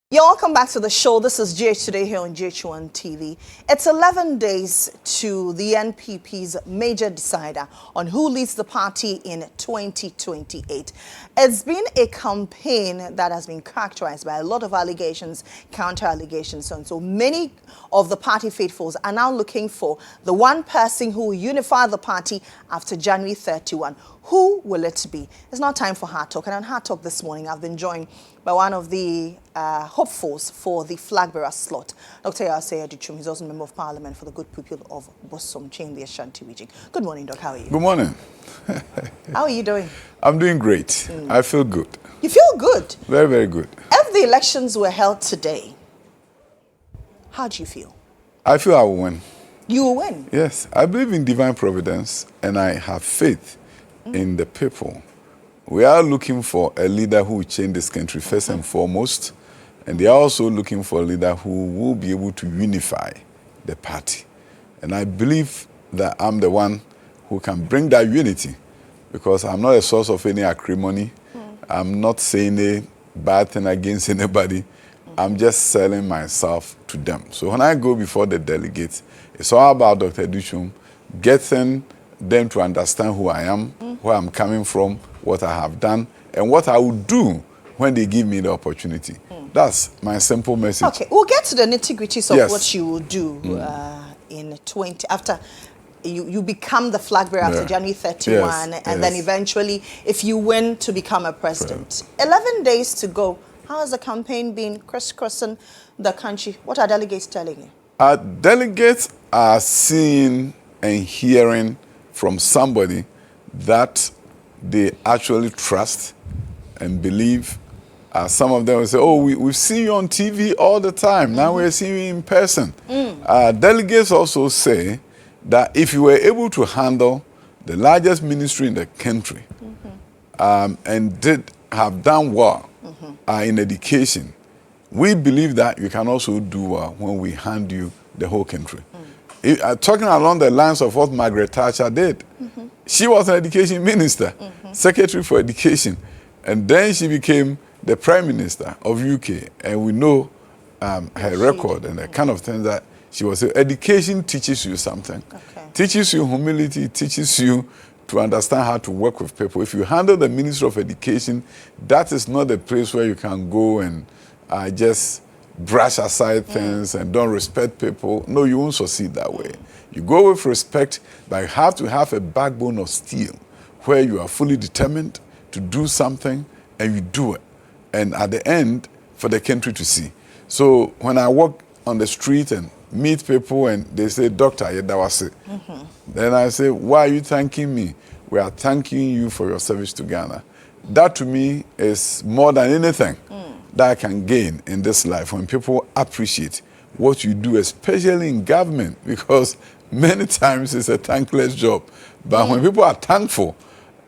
You're welcome back to the show. This is GH Today here on GHOne TV. It's 11 days to the NPP's major decider on who leads the party in 2028. It's been a campaign that has been characterized by a lot of allegations, counter-allegations, and so many of the party faithfuls are now looking for the one person who will unify the party after January 31. Who will it be? It's now time for Hard Talk. And on Hard Talk this morning, I've been joined by one of the hopefuls for the flag bearer slot, Dr. Yaw Osei Adutwum. He's also a member of parliament for the good people of Bosom in the Ashanti region. Good morning, Doc. How are you? Good morning. How are you doing? I'm doing great. I feel good. You feel good? Very, very good. If the elections were held today, how do you feel? I feel I will win. You will win? Yes. I believe in divine providence, and I have faith in the people. We are looking for a leader who will change this country first and foremost, and they are also looking for a leader who will be able to unify the party. And I believe that I'm the one who can bring that unity, because I'm not a source of any acrimony. I'm not saying a bad thing against anybody. I'm just selling myself to them. So when I go before the delegates, it's all about Dr. Adutwum, getting them to understand who I am, where I'm coming from, what I have done, and what I will do when they give me the opportunity. That's my simple message. Okay, we'll get to the nitty-gritties of what you will do after you become the flag bearer after January 31, and then eventually, if you win, to become a president. 11 days to go. How has the campaign been crisscrossing the country? What are delegates telling you? Delegates are seeing and hearing from somebody that they actually trust and believe. Some of them will say, oh, we've seen you on TV all the time. Now we're seeing you in person. Delegates also say that if you were able to handle the largest ministry in the country and did have done well in education, we believe that you can also do well when we hand you the whole country. Talking along the lines of what Margaret Thatcher did. She was an education minister, secretary for education, and then she became the prime minister of UK, and we know her record and the kind of things that she was. Education teaches you something, teaches you humility, teaches you to understand how to work with people. If you handle the Ministry of Education, that is not the place where you can go and just brush aside things and don't respect people. No, you won't succeed that way. You go with respect, but you have to have a backbone of steel where you are fully determined to do something and you do it. And at the end, for the country to see. So when I walk on the street and meet people and they say, Doctor, Yedawase, then I say, why are you thanking me? We are thanking you for your service to Ghana. That to me is more than anything that I can gain in this life, when people appreciate what you do, especially in government, because many times it's a thankless job. But when people are thankful,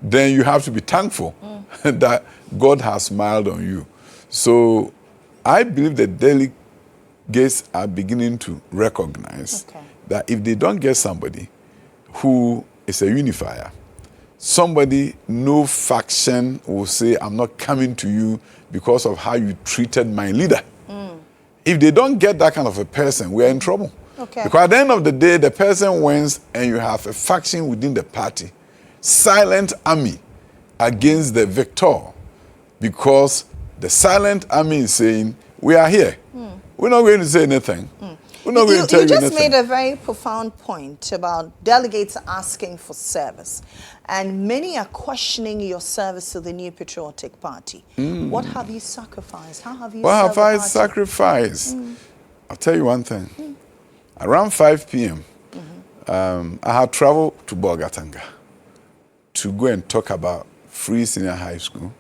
then you have to be thankful that God has smiled on you. So I believe the delegates are beginning to recognize that if they don't get somebody who is a unifier, somebody, no faction will say, I'm not coming to you because of how you treated my leader. If they don't get that kind of a person, we're in trouble. Because at the end of the day, the person wins and you have a faction within the party. Silent army against the victor. Because the silent army is saying, we are here. We're not going to say anything. We're not going to tell you anything. You just made a very profound point about delegates asking for service. And many are questioning your service to the New Patriotic Party. What have you sacrificed? How have you What have I sacrificed? I'll tell you one thing. Around 5 p.m., I had traveled to Bolgatanga to go and talk about free senior high school.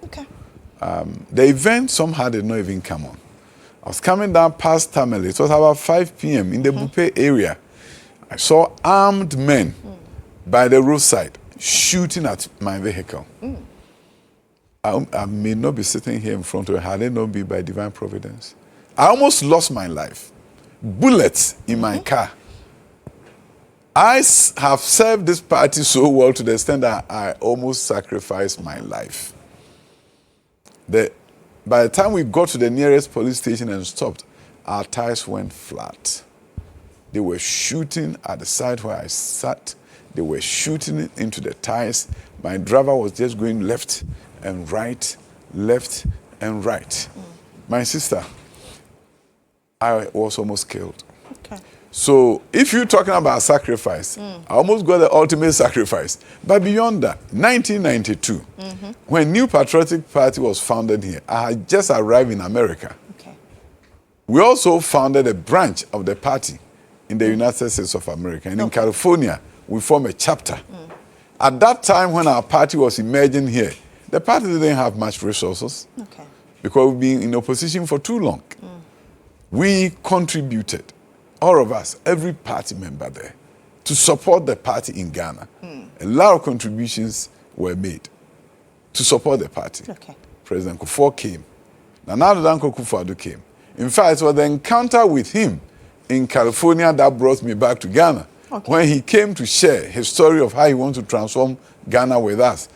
The event somehow did not even come on. I was coming down past Tamale. It was about 5 p.m. in the Bupe area. I saw armed men by the roadside shooting at my vehicle. I may not be sitting here in front of it had it not been by divine providence. I almost lost my life. Bullets in my car. I have served this party so well to the extent that I almost sacrificed my life. The by the time we got to the nearest police station and stopped, our tires went flat. They were shooting at the side where I sat. They were shooting it into the tires. My driver was just going left and right, left and right. My sister, I was almost killed. Okay. So if you're talking about sacrifice, I almost got the ultimate sacrifice. But beyond that, 1992, when New Patriotic Party was founded here, I had just arrived in America. Okay. We also founded a branch of the party in the United States of America. And in California, we formed a chapter. At that time when our party was emerging here, the party didn't have much resources because we've been in opposition for too long. We contributed, all of us, every party member there, to support the party in Ghana. A lot of contributions were made to support the party. President Kufuor came. Nana Addo Kufuor came. In fact, it was the encounter with him in California that brought me back to Ghana. When he came to share his story of how he wants to transform Ghana with us.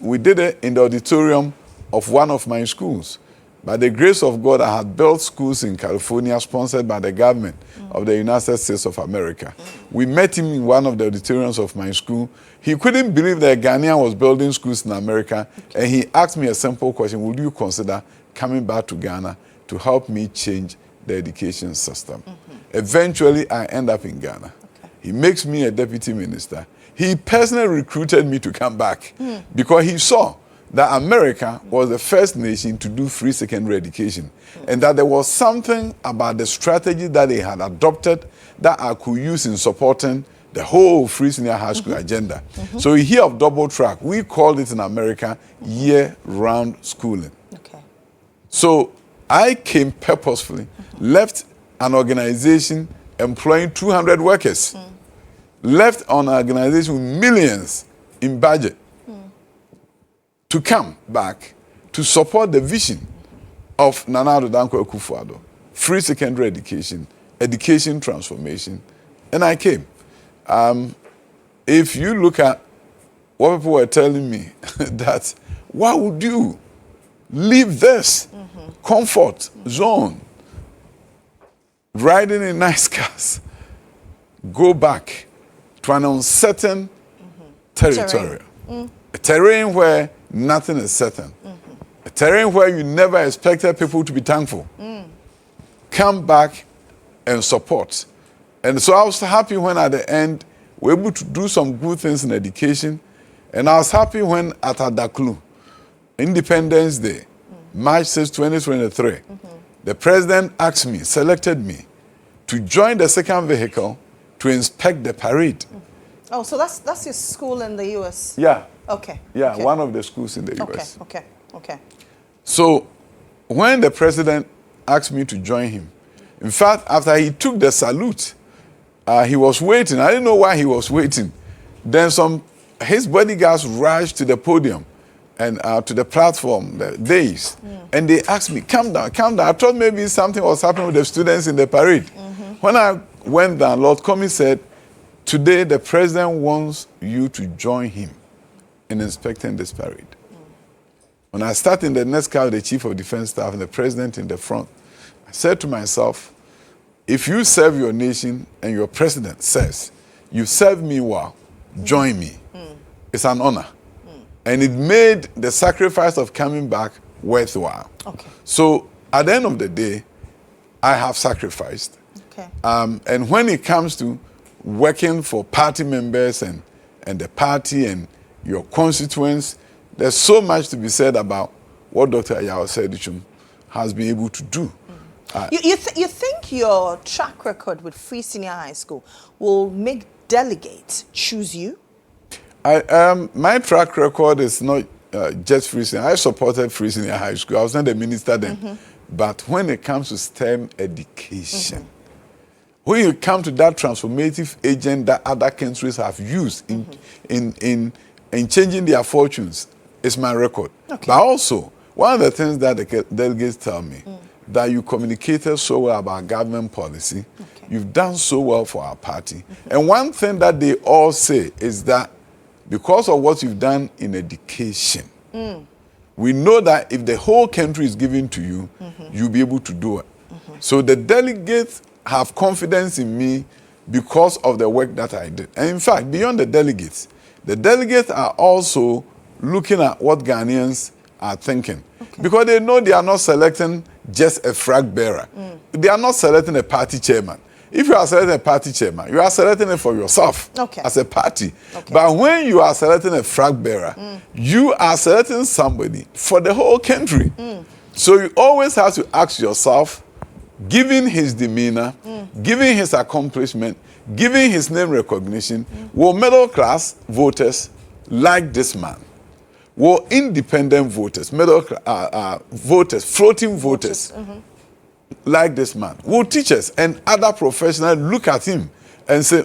We did it in the auditorium of one of my schools. By the grace of God, I had built schools in California sponsored by the government of the United States of America. We met him in one of the auditoriums of my school. He couldn't believe that a Ghanaian was building schools in America, and he asked me a simple question: would you consider coming back to Ghana to help me change the education system? Eventually, I end up in Ghana. He makes me a deputy minister. He personally recruited me to come back because he saw that America was the first nation to do free secondary education, and that there was something about the strategy that they had adopted that I could use in supporting the whole free senior high school agenda. So you hear of double track. We called it in America year-round schooling. So I came purposefully, left an organization employing 200 workers, left an organization with millions in budget, to come back to support the vision of Nana Addo Kufuor, free secondary education, education transformation, and I came. If you look at what people were telling me, that why would you leave this comfort zone, riding in nice cars, go back to an uncertain territory, a terrain where nothing is certain. A terrain where you never expected people to be thankful. Come back and support. And so I was happy when at the end we were able to do some good things in education. And I was happy when at Adaklu, Independence Day, March 6, 2023, the president asked me, selected me, to join the second vehicle to inspect the parade. Oh, so that's your school in the U.S.? Yeah. Okay. Yeah, one of the schools in the U.S. Okay. So when the president asked me to join him, in fact, after he took the salute, he was waiting. I didn't know why he was waiting. Then his bodyguards rushed to the podium and to the platform, the dais, and they asked me, come down. I thought maybe something was happening with the students in the parade. When I went down, Lord Comey said, today the president wants you to join him in inspecting this parade. When I sat in the next car with the chief of defense staff and the president in the front, I said to myself, if you serve your nation and your president says, you serve me well, join me. It's an honor. And it made the sacrifice of coming back worthwhile. So at the end of the day, I have sacrificed. And when it comes to working for party members and the party and your constituents, there's so much to be said about what Dr. Yaw Osei Adutwum has been able to do. You think your track record with Free Senior High School will make delegates choose you? My track record is not just Free Senior. I supported Free Senior High School. I was not the minister then. But when it comes to STEM education, when you come to that transformative agent that other countries have used in changing their fortunes, it's my record. But also, one of the things that the delegates tell me, that you communicated so well about government policy, you've done so well for our party. And one thing that they all say is that because of what you've done in education, We know that if the whole country is given to you, you'll be able to do it. So the delegates have confidence in me because of the work that I did. And in fact, beyond the delegates are also looking at what Ghanaians are thinking. Because they know they are not selecting just a flag bearer. They are not selecting a party chairman. If you are selecting a party chairman, you are selecting it for yourself as a party. But when you are selecting a flag bearer, you are selecting somebody for the whole country. So you always have to ask yourself, given his demeanor, given his accomplishment, given his name recognition, will middle class voters like this man? Will independent voters, voters, floating voters, like this man? Will teachers and other professionals look at him and say,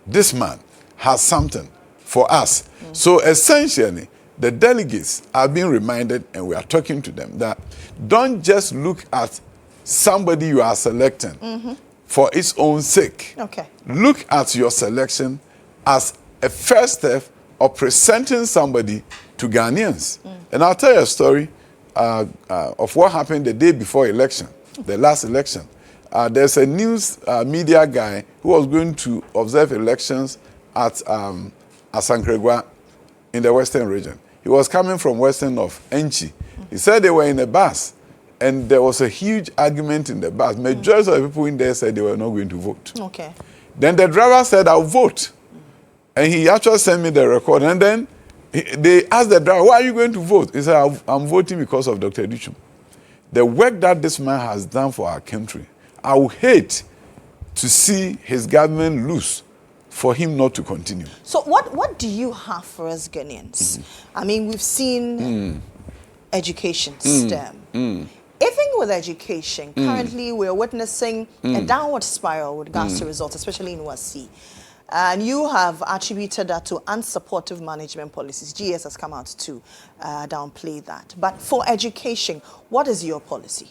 this man has something for us? So essentially, the delegates are being reminded, and we are talking to them, that don't just look at somebody you are selecting for its own sake. Look at your selection as a first step of presenting somebody to Ghanaians. And I'll tell you a story of what happened the day before election, the last election. There's a news media guy who was going to observe elections at Asankregwa in the Western region. He was coming from Western of Enchi. He said they were in a bus, and there was a huge argument in the bus. Majority of the people in there said they were not going to vote. Then the driver said, I'll vote. And he actually sent me the record. And then they asked the driver, why are you going to vote? He said, I'm voting because of Dr. Adutwum. The work that this man has done for our country, I would hate to see his government lose for him not to continue. So what do you have for us Ghanaians? I mean, we've seen education, STEM. Even with education, currently we're witnessing a downward spiral with regards to results, especially in WASI. And you have attributed that to unsupportive management policies. GS has come out to downplay that. But for education, what is your policy?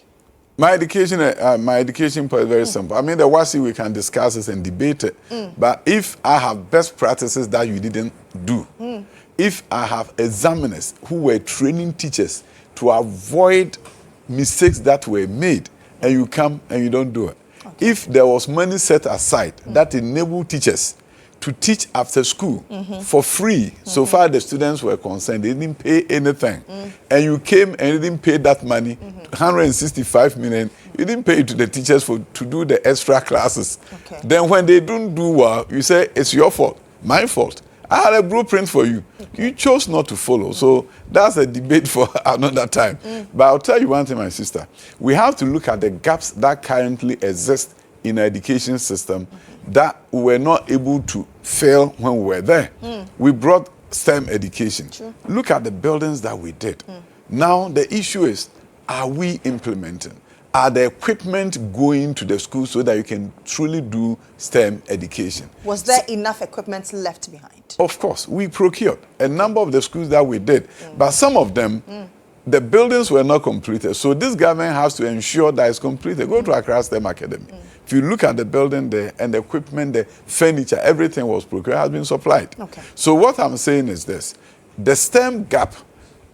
My education policy is very simple. I mean, the WASI, we can discuss this and debate it. But if I have best practices that you didn't do, if I have examiners who were training teachers to avoid mistakes that were made, and you come and you don't do it. If there was money set aside that enabled teachers to teach after school for free, so far the students were concerned, they didn't pay anything. And you came and didn't pay that money, 165 million, you didn't pay it to the teachers to do the extra classes. Then when they don't do well, you say, it's your fault, my fault. I had a blueprint for you. You chose not to follow. So that's a debate for another time. But I'll tell you one thing, my sister. We have to look at the gaps that currently exist in the education system that we were not able to fill when we were there. We brought STEM education. Look at the buildings that we did. Now the issue is, are we implementing? Are the equipment going to the schools so that you can truly do STEM education? Was there enough equipment left behind? Of course, we procured a number of the schools that we did, but some of them, the buildings were not completed. So this government has to ensure that it's completed. Go to Accra STEM Academy. If you look at the building there and the equipment, the furniture, everything was procured, has been supplied. So what I'm saying is this: the STEM gap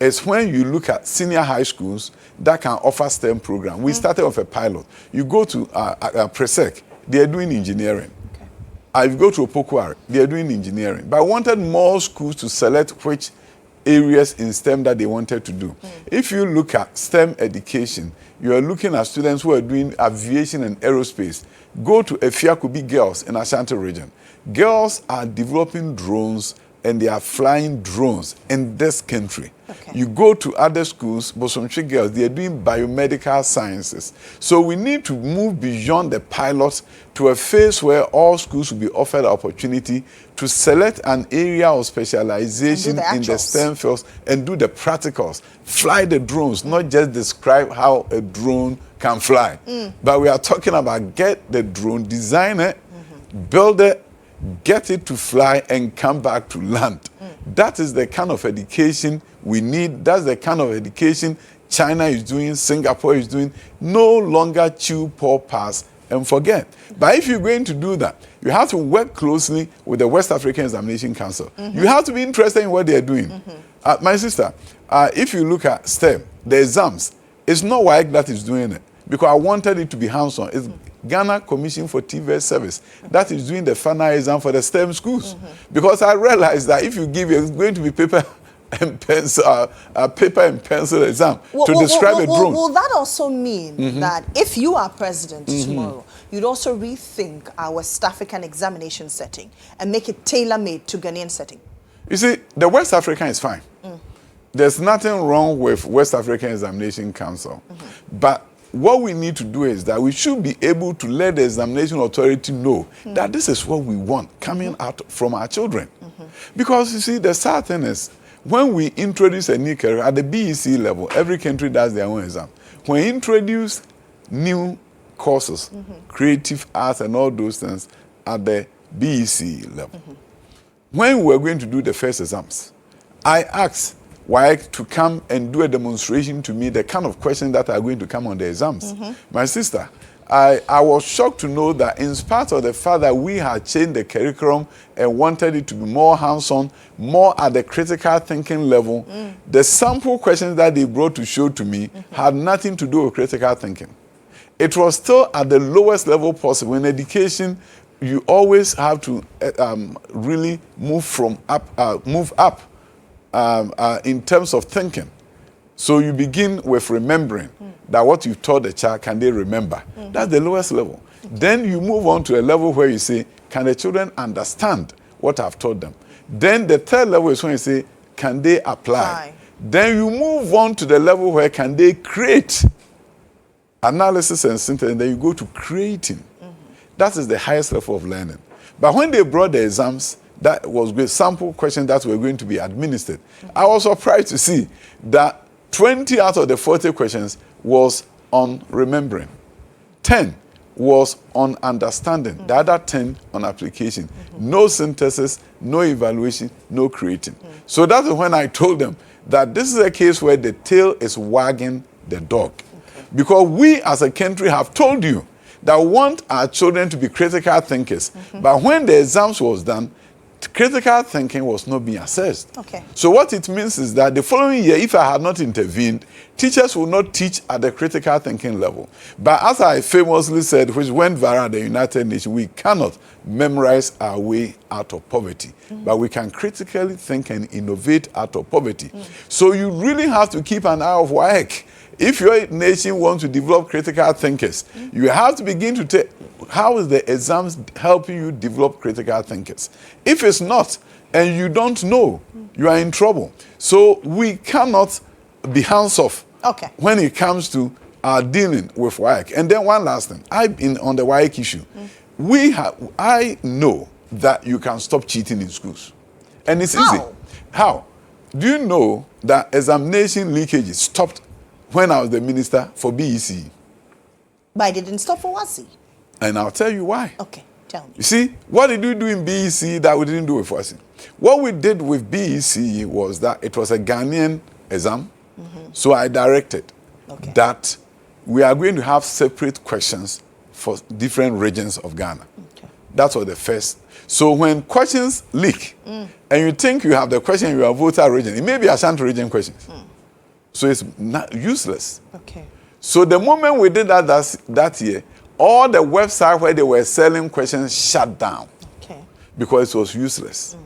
is when you look at senior high schools that can offer STEM program. We started with a pilot. You go to Presec, they are doing engineering. You go to Opokwari, they are doing engineering. But I wanted more schools to select which areas in STEM that they wanted to do. If you look at STEM education, you are looking at students who are doing aviation and aerospace. Go to Efiakubi girls in Ashanti region. Girls are developing drones and they are flying drones in this country. You go to other schools, Bosomchi girls, they are doing biomedical sciences. So we need to move beyond the pilots to a phase where all schools will be offered the opportunity to select an area of specialization in the STEM fields and do the practicals. Fly the drones, not just describe how a drone can fly. But we are talking about get the drone, design it, build it, get it to fly and come back to land. That is the kind of education we need. That's the kind of education China is doing, Singapore is doing. No longer chew poor pass and forget. But if you're going to do that, you have to work closely with the West African Examination Council. You have to be interested in what they're doing. My sister, if you look at STEM, the exams, it's not WAEC that is doing it, because I wanted it to be hands-on. It's Ghana Commission for TVS Service that is doing the final exam for the STEM schools. Because I realized that if you give it, it's going to be paper and pencil exam to describe a drone. Will that also mean that if you are president tomorrow, you'd also rethink our West African examination setting and make it tailor-made to Ghanaian setting? You see, the West African is fine. There's nothing wrong with West African Examination Council. But what we need to do is that we should be able to let the examination authority know that this is what we want coming out from our children. Because you see, the sad thing is, when we introduce a new career at the BEC level, every country does their own exam. When we introduce new courses, creative arts and all those things at the BEC level, when we were going to do the first exams, I asked WAEC to come and do a demonstration to me, the kind of questions that are going to come on the exams. My sister, I was shocked to know that in spite of the fact that we had changed the curriculum and wanted it to be more hands-on, more at the critical thinking level, the sample questions that they brought to show to me had nothing to do with critical thinking. It was still at the lowest level possible. In education, you always have to really move up in terms of thinking. So you begin with remembering that what you've taught the child, can they remember? That's the lowest level. Then you move on to a level where you say, can the children understand what I've taught them? Then the third level is when you say, can they apply? Then you move on to the level where can they create? Analysis and synthesis, and then you go to creating. That is the highest level of learning. But when they brought the exams, that was with sample questions that were going to be administered, I was surprised to see that 20 out of the 40 questions was on remembering. 10 was on understanding. The other 10 on application. No synthesis, no evaluation, no creating. So that's when I told them that this is a case where the tail is wagging the dog. Because we as a country have told you that we want our children to be critical thinkers. But when the exams was done, critical thinking was not being assessed. So what it means is that the following year, if I had not intervened, teachers will not teach at the critical thinking level. But as I famously said, which went viral at the United Nations, we cannot memorize our way out of poverty. But we can critically think and innovate out of poverty. So you really have to keep an eye on WAEC. If your nation wants to develop critical thinkers, you have to begin to take, how is the exams helping you develop critical thinkers? If it's not, and you don't know, you are in trouble. So we cannot be hands-off when it comes to dealing with WAEC. And then one last thing, I've been on the WAEC issue. I know that you can stop cheating in schools. And it's easy. How? Do you know that examination leakages stopped when I was the minister for BEC? But I didn't stop for WASI. And I'll tell you why. Tell me. You see, what did we do in BEC that we didn't do with WASI? What we did with BEC was that it was a Ghanaian exam. So I directed that we are going to have separate questions for different regions of Ghana. That was the first. So when questions leak, and you think you have the question in your voter region, it may be Ashanti region questions. So it's not useless. So the moment we did that year, all the websites where they were selling questions shut down because it was useless.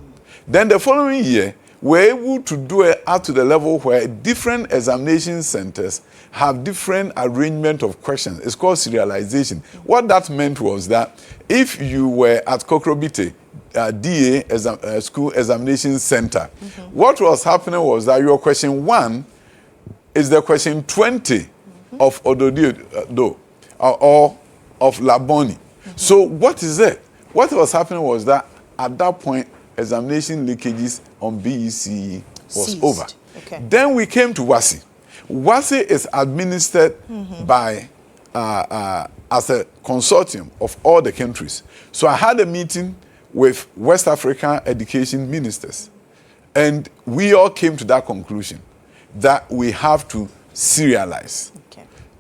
Then the following year, we're able to do it up to the level where different examination centers have different arrangement of questions. It's called serialization. What that meant was that if you were at Kokrobite, DA School Examination Center, what was happening was that your question 1 is the question 20 of Ododio or of Laboni. So what is it? What was happening was that at that point, examination leakages on BEC was over. Then we came to WASI. WASI is administered by as a consortium of all the countries. So I had a meeting with West African education ministers, and we all came to that conclusion that we have to serialize.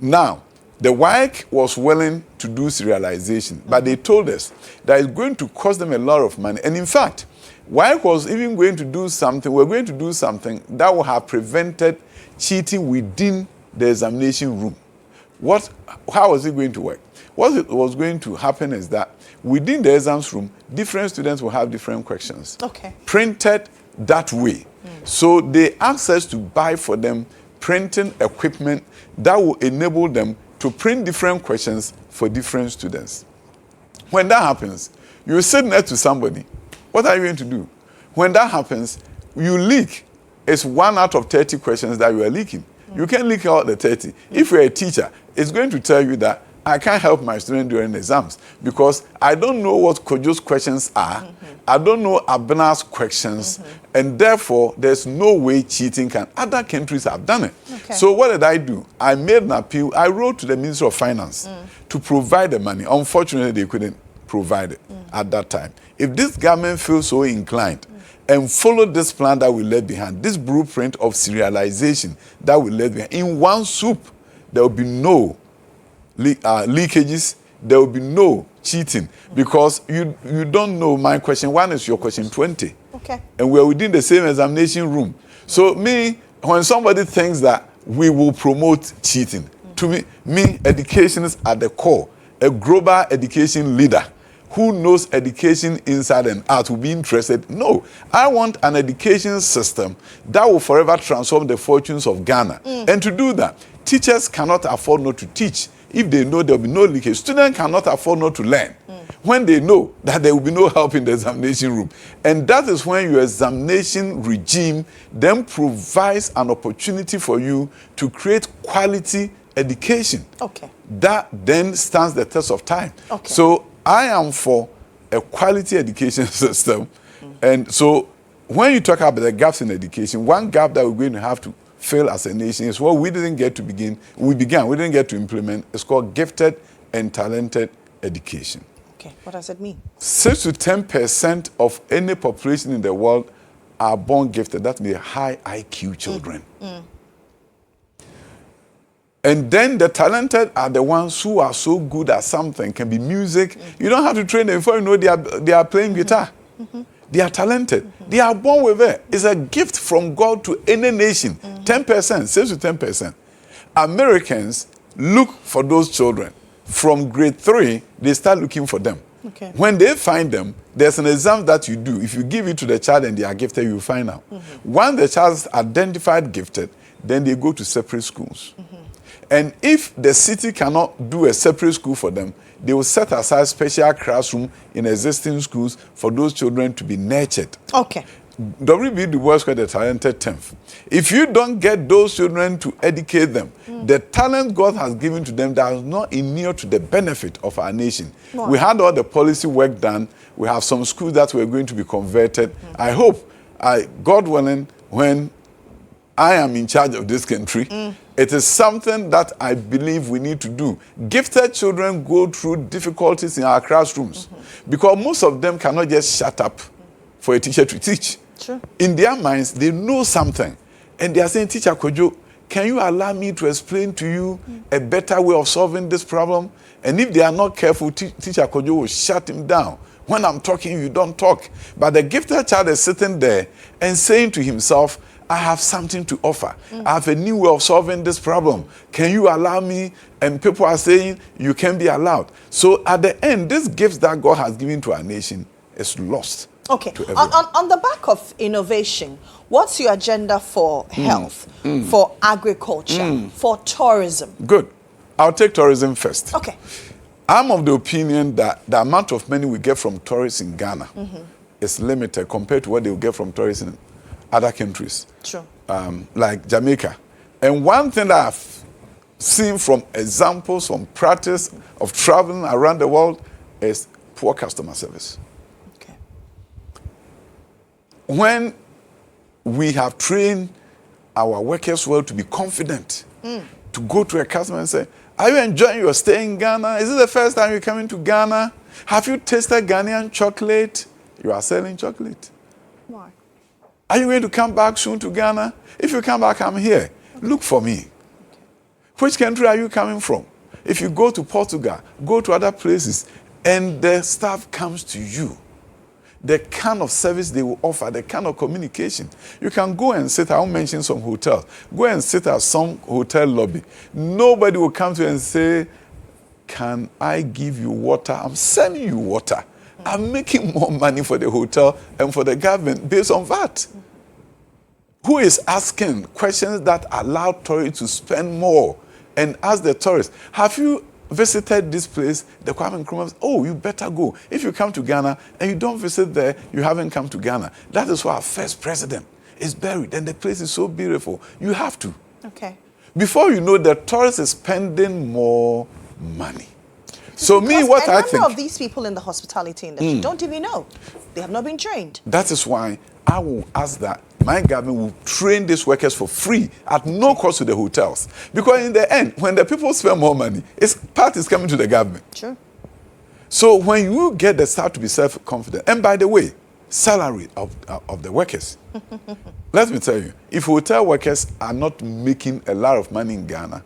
Now, The WAEC was willing to do serialization, but they told us that it's going to cost them a lot of money. And in fact, WAEC was even going to do something, we're going to do something that will have prevented cheating within the examination room. How was it going to work? What was going to happen is that within the exams room, different students will have different questions. Okay. Printed that way. So they asked us to buy for them printing equipment that will enable them to print different questions for different students. When that happens, you sit next to somebody. What are you going to do? When that happens, you leak. It's 1 out of 30 questions that you are leaking. You can't leak out the 30. If you're a teacher, it's going to tell you that I can't help my student during exams because I don't know what Kojo's questions are. I don't know Abna's questions. And therefore, there's no way cheating can. Other countries have done it. Okay. So what did I do? I made an appeal. I wrote to the Ministry of Finance to provide the money. Unfortunately, they couldn't provide it at that time. If this government feels so inclined and follow this plan that we left behind, this blueprint of serialization that we left behind, in one soup, there will be no leakages, there will be no cheating because you don't know my question 1 is your question 20. Okay. And we're within the same examination room. So when somebody thinks that we will promote cheating, to me, education is at the core. A global education leader who knows education inside and out will be interested. No, I want an education system that will forever transform the fortunes of Ghana. And to do that, teachers cannot afford not to teach. If they know there will be no leakage, students cannot afford not to learn. When they know that there will be no help in the examination room. And that is when your examination regime then provides an opportunity for you to create quality education. Okay. That then stands the test of time. Okay. So I am for a quality education system. And so when you talk about the gaps in education, one gap that we're going to have to fill as a nation is what we didn't get to begin. We didn't get to implement. It's called gifted and talented education. Okay, what does it mean? 6 to 10% of any population in the world are born gifted. That means high IQ children. And then the talented are the ones who are so good at something. Can be music. You don't have to train them before you know they are playing guitar. They are talented. They are born with it. It's a gift from God to any nation. 10%, 6 to 10%. Americans look for those children. From grade 3, they start looking for them. Okay. When they find them, there's an exam that you do. If you give it to the child and they are gifted, you will find out. Once the child is identified gifted, then they go to separate schools. And if the city cannot do a separate school for them, they will set aside special classroom in existing schools for those children to be nurtured. Okay. W.B. Du Bois called the talented 10th. If you don't get those children to educate them, the talent God has given to them that is not inure to the benefit of our nation. Wow. We had all the policy work done. We have some schools that were going to be converted. I hope, God willing, when I am in charge of this country, it is something that I believe we need to do. Gifted children go through difficulties in our classrooms because most of them cannot just shut up for a teacher to teach. True. In their minds, they know something. And they are saying, Teacher Kojo, can you allow me to explain to you a better way of solving this problem? And if they are not careful, Teacher Kojo will shut him down. When I'm talking, you don't talk. But the gifted child is sitting there and saying to himself, I have something to offer. I have a new way of solving this problem. Can you allow me? And people are saying, you can be allowed. So at the end, this gift that God has given to our nation is lost. Okay. On the back of innovation, what's your agenda for health, for agriculture, for tourism? Good. I'll take tourism first. Okay. I'm of the opinion that the amount of money we get from tourists in Ghana is limited compared to what they will get from tourists in other countries. True. Like Jamaica. And one thing that I've seen from examples, from practice of traveling around the world is poor customer service. Okay. When we have trained our workers well to be confident, to go to a customer and say, are you enjoying your stay in Ghana? Is it the first time you're coming to Ghana? Have you tasted Ghanaian chocolate? You are selling chocolate. Why? Are you going to come back soon to Ghana? If you come back, I'm here. Look for me. Which country are you coming from? If you go to Portugal, go to other places, and the staff comes to you, the kind of service they will offer, the kind of communication. You can go and sit, I'll mention some hotels, go and sit at some hotel lobby. Nobody will come to you and say, can I give you water? I'm sending you water. I'm making more money for the hotel and for the government based on that. Who is asking questions that allow tourists to spend more and ask the tourists, have you visited this place? The Kwame Nkrumah says, oh, you better go. If you come to Ghana and you don't visit there, you haven't come to Ghana. That is why our first president is buried and the place is so beautiful. You have to. Okay. Before you know, the tourist is spending more money. So because what I a think... number of these people in the hospitality industry don't even know. They have not been trained. That is why I will ask that my government will train these workers for free at no cost to the hotels. Because in the end, when the people spend more money, part is coming to the government. Sure. So when you get the staff to be self-confident, and by the way, salary of the workers. Let me tell you, if hotel workers are not making a lot of money in Ghana,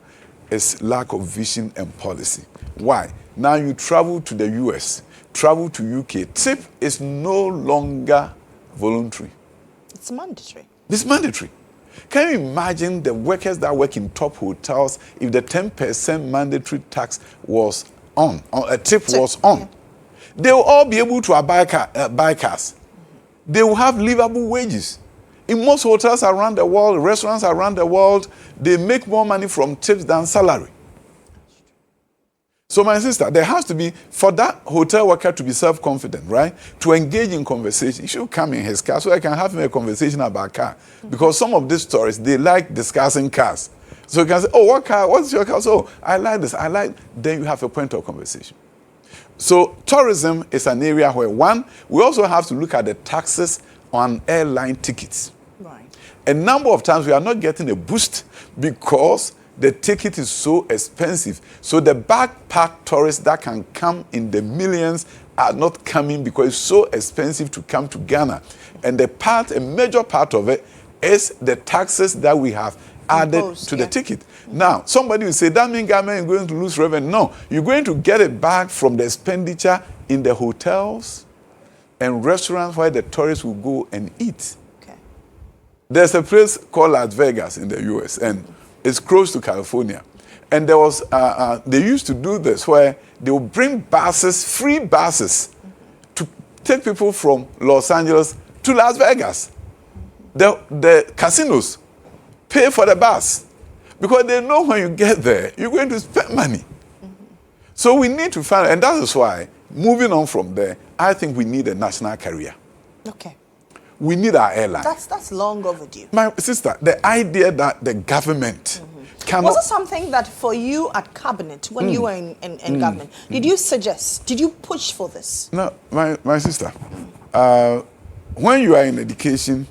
it's lack of vision and policy. Why? Now you travel to the US, travel to UK. Tip is no longer voluntary. It's mandatory. It's mandatory. Can you imagine the workers that work in top hotels if the 10% mandatory tax was on, or a tip was on? Yeah. They will all be able to buy cars. They will have livable wages. In most hotels around the world, restaurants around the world, they make more money from tips than salary. So my sister, there has to be, for that hotel worker to be self-confident, right? To engage in conversation. He should come in his car so I can have him a conversation about car. Because some of these tourists, they like discussing cars. So you can say, oh, what car? What's your car? So I like this, I like... Then you have a point of conversation. So tourism is an area where, one, we also have to look at the taxes on airline tickets. Right. A number of times we are not getting a boost because the ticket is so expensive. So the backpack tourists that can come in the millions are not coming because it's so expensive to come to Ghana. And a major part of it is the taxes that we have added to the ticket. Now, somebody will say, that means government is going to lose revenue. No, you're going to get it back from the expenditure in the hotels and restaurants where the tourists will go and eat. Okay. There's a place called Las Vegas in the US, and it's close to California. And there was, they used to do this where they would bring buses, free buses, to take people from Los Angeles to Las Vegas. The casinos pay for the bus because they know when you get there, you're going to spend money. So we need to find, and that is why, moving on from there, I think we need a national carrier. Okay. We need our airline. That's long overdue. My sister, the idea that the government cannot... Was it something that for you at cabinet, when you were in government, did you suggest, did you push for this? No, my sister, when you are in education,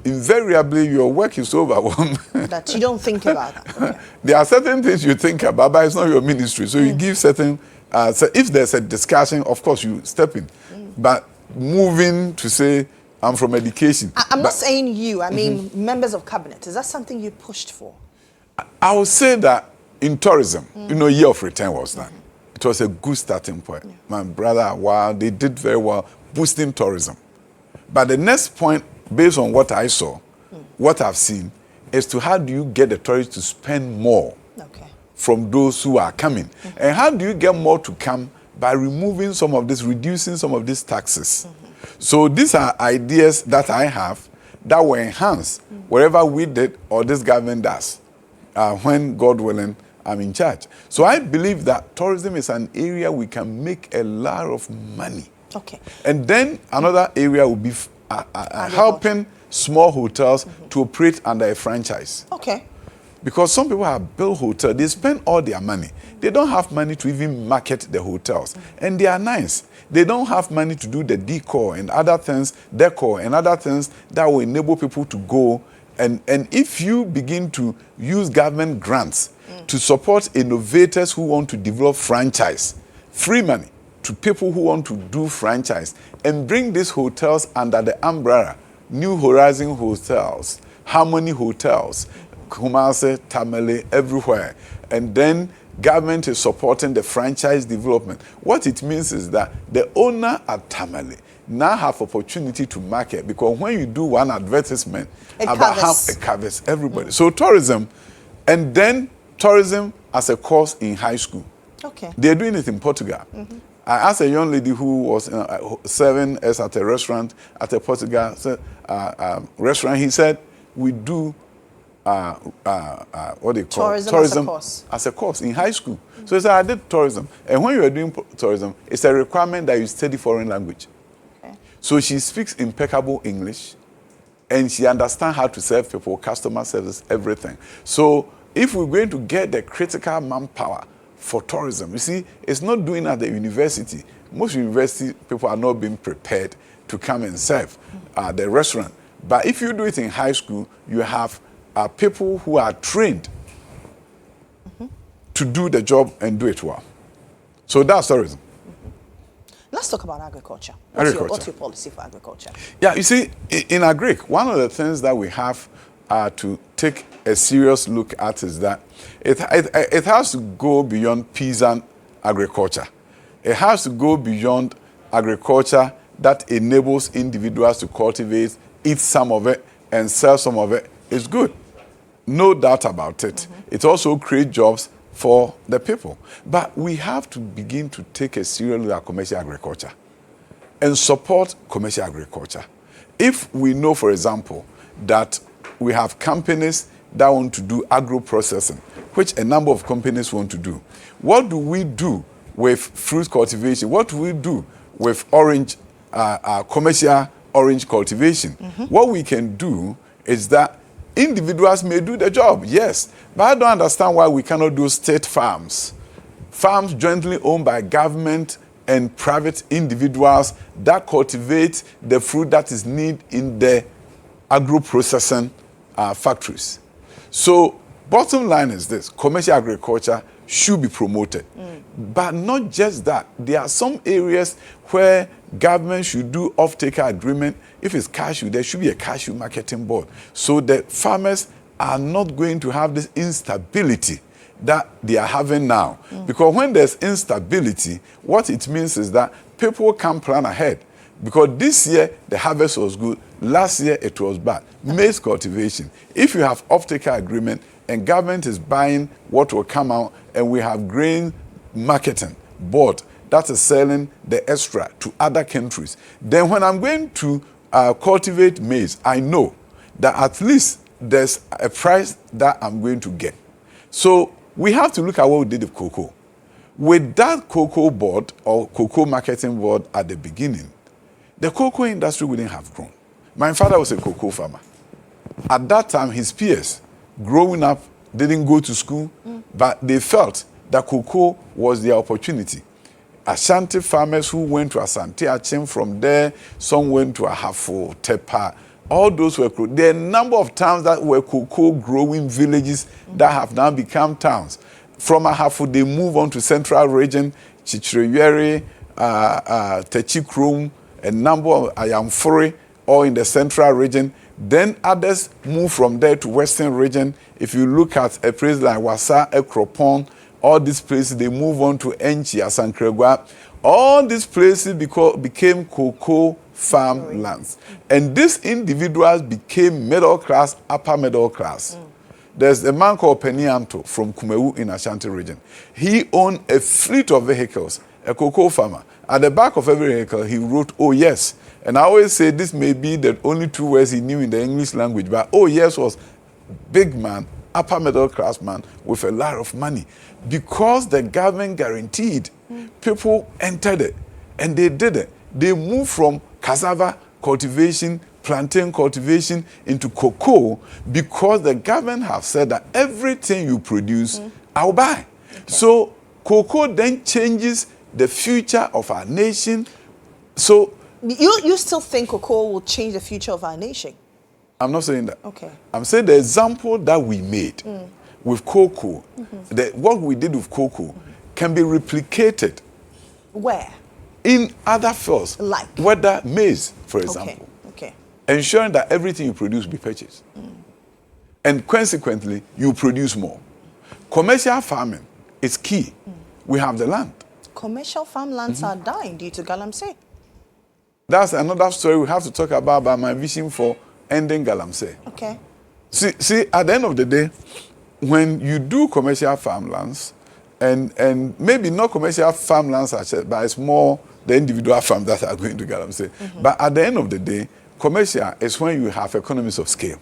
invariably your work is so overwhelmed. That you don't think about that. Okay. There are certain things you think about, but it's not your ministry. So you give certain... so if there's a discussion, of course you step in. But moving to say, I'm from education. I'm not saying you, I mean members of cabinet. Is that something you pushed for? I would say that in tourism, year of return was done. It was a good starting point. Yeah. My brother, wow, they did very well boosting tourism. But the next point, based on what I saw, what I've seen, is to how do you get the tourists to spend more from those who are coming? And how do you get more to come by removing some of this, reducing some of these taxes? So these are ideas that I have that will enhance wherever we did or this government does, when, God willing, I'm in charge. So I believe that tourism is an area we can make a lot of money. Okay. And then another area will be helping small hotels to operate under a franchise. Okay. Because some people have built hotels, they spend all their money. They don't have money to even market the hotels. And they are nice. They don't have money to do the decor and other things that will enable people to go. And if you begin to use government grants to support innovators who want to develop franchise, free money to people who want to do franchise, and bring these hotels under the umbrella, New Horizon Hotels, Harmony Hotels, Kumasi, Tamale, everywhere. And then government is supporting the franchise development. What it means is that the owner at Tamale now have opportunity to market, because when you do one advertisement, It covers everybody. So tourism, and then tourism as a course in high school. Okay. They're doing it in Portugal. I asked a young lady who was serving us at a restaurant at a Portugal restaurant. He said, we do what they call tourism as a course in high school. So he said, I did tourism. And when you are doing tourism, it's a requirement that you study foreign language. Okay. So she speaks impeccable English, and she understands how to serve people, customer service, everything. So if we're going to get the critical manpower for tourism, you see, it's not doing at the university. Most university people are not being prepared to come and serve the restaurant. But if you do it in high school, you have people who are trained to do the job and do it well. So that's tourism. Let's talk about agriculture. What's your policy for agriculture? Yeah, you see, in agric, one of the things that we have to take a serious look at is that it has to go beyond peasant agriculture. It has to go beyond agriculture that enables individuals to cultivate, eat some of it, and sell some of it. It's good. No doubt about it. It also creates jobs for the people. But we have to begin to take a serious look at commercial agriculture and support commercial agriculture. If we know, for example, that we have companies that want to do agro-processing, which a number of companies want to do, what do we do with fruit cultivation? What do we do with orange, commercial orange cultivation? What we can do is that individuals may do the job, yes, but I don't understand why we cannot do state farms. Farms jointly owned by government and private individuals that cultivate the fruit that is needed in the agro-processing factories. So bottom line is this: commercial agriculture should be promoted. But not just that. There are some areas where government should do off-taker agreement. If it's cashew, there should be a cashew marketing board, so that farmers are not going to have this instability that they are having now. Because when there's instability, what it means is that people can't plan ahead. Because this year, the harvest was good. Last year, it was bad. Maize cultivation. If you have off-taker agreement and government is buying what will come out, and we have grain marketing board that is selling the extra to other countries, then when I'm going to cultivate maize, I know that at least there's a price that I'm going to get. So we have to look at what we did with cocoa. With that cocoa board or cocoa marketing board at the beginning, the cocoa industry wouldn't have grown. My father was a cocoa farmer. At that time, his peers growing up didn't go to school, but they felt that cocoa was their opportunity. Ashanti farmers who went to Asante Achem, from there, some went to Ahafo, Tepa. All those were, there are a number of towns that were cocoa growing villages that have now become towns. From Ahafo, they move on to central region, Chichirewere, Techikrum, a number of Ayamfore, all in the central region. Then others move from there to western region. If you look at a place like Wasa, Ekropon, all these places, they move on to Enchi, Asankregwa. All these places became cocoa farmlands. And these individuals became middle class, upper middle class. There's a man called Penianto from Kumewu in Ashanti region. He owned a fleet of vehicles, a cocoa farmer. At the back of every vehicle, he wrote, "Oh yes." And I always say this may be the only two words he knew in the English language, but "oh yes" was big man, upper middle class man with a lot of money. Because the government guaranteed, people entered it, and they did it. They moved from cassava cultivation, plantain cultivation into cocoa, because the government have said that everything you produce, I'll buy. Okay. So cocoa then changes the future of our nation. So you still think cocoa will change the future of our nation? I'm not saying that. Okay. I'm saying the example that we made with cocoa, what we did with cocoa can be replicated. Where? In other fields. Like? Whether maize, for example. Okay. Ensuring that everything you produce be purchased. And consequently, you produce more. Commercial farming It's key. We have the land. Commercial farmlands are dying due to galamsey. That's another story we have to talk about my vision for ending galamsey. Okay. See, at the end of the day, when you do commercial farmlands, and maybe not commercial farmlands, but it's more the individual farms that are going to galamsey. But at the end of the day, commercial is when you have economies of scale.